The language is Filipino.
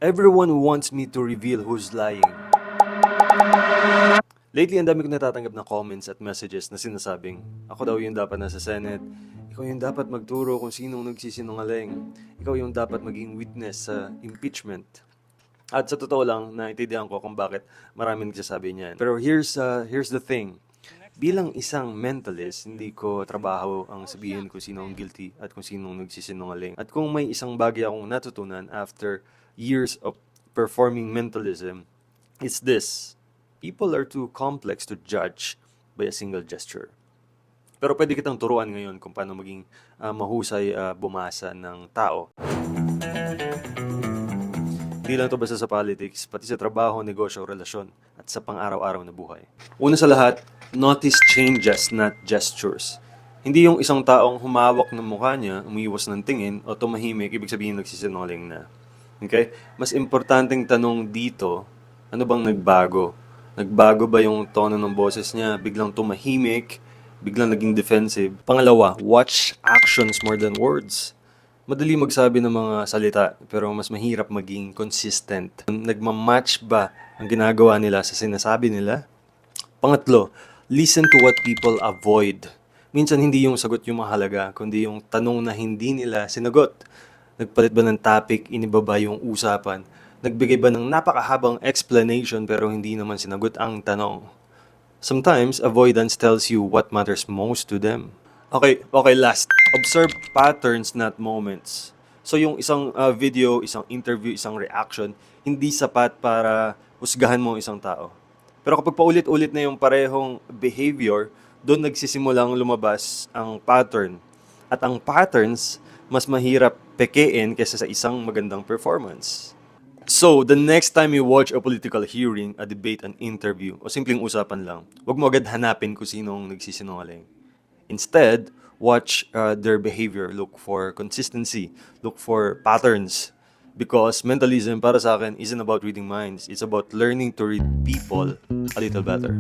Everyone wants me to reveal who's lying. Lately, ang dami ko natatanggap na comments at messages na sinasabing, ako daw yung dapat nasa Senate, ikaw yung dapat magturo kung sinong nagsisinungaling, ikaw yung dapat maging witness sa impeachment. At sa totoo lang, naintindihan ko kung bakit maraming nagsasabi niyan. Pero here's the thing. Bilang isang mentalist, hindi ko trabaho ang sabihin kung sino ang guilty at kung sino ang nagsisinungaling. At kung may isang bagay akong natutunan after years of performing mentalism, it's this. People are too complex to judge by a single gesture. Pero pwede kitang turuan ngayon kung paano maging mahusay bumasa ng tao. Hindi lang ito basta sa politics, pati sa trabaho, negosyo, relasyon, at sa pang-araw-araw na buhay. Una sa lahat, notice changes, not gestures. Hindi yung isang taong humawak ng mukha niya, umiiwas ng tingin, o tumahimik, ibig sabihin nagsisinungaling na. Okay? Mas importanteng tanong dito, ano bang nagbago? Nagbago ba yung tono ng boses niya? Biglang tumahimik? Biglang naging defensive? Pangalawa, watch actions more than words. Madali magsabi ng mga salita, pero mas mahirap maging consistent. Nagmamatch ba ang ginagawa nila sa sinasabi nila? Pangatlo, listen to what people avoid. Minsan hindi yung sagot yung mahalaga, kundi yung tanong na hindi nila sinagot. Nagpalit ba ng topic, iniba ba yung usapan? Nagbigay ba ng napakahabang explanation pero hindi naman sinagot ang tanong? Sometimes, avoidance tells you what matters most to them. Okay, last. Observe patterns, not moments. So yung isang video, isang interview, isang reaction, hindi sapat para husgahan mo isang tao. Pero kapag paulit-ulit na yung parehong behavior, doon nagsisimulang lumabas ang pattern. At ang patterns, mas mahirap pekein kaysa sa isang magandang performance. So, the next time you watch a political hearing, a debate, an interview, o simpleng usapan lang, huwag mo agad hanapin kung sinong nagsisinungaling. Instead, watch their behavior. Look for consistency. Look for patterns. Because mentalism, para sa akin, isn't about reading minds. It's about learning to read people a little better.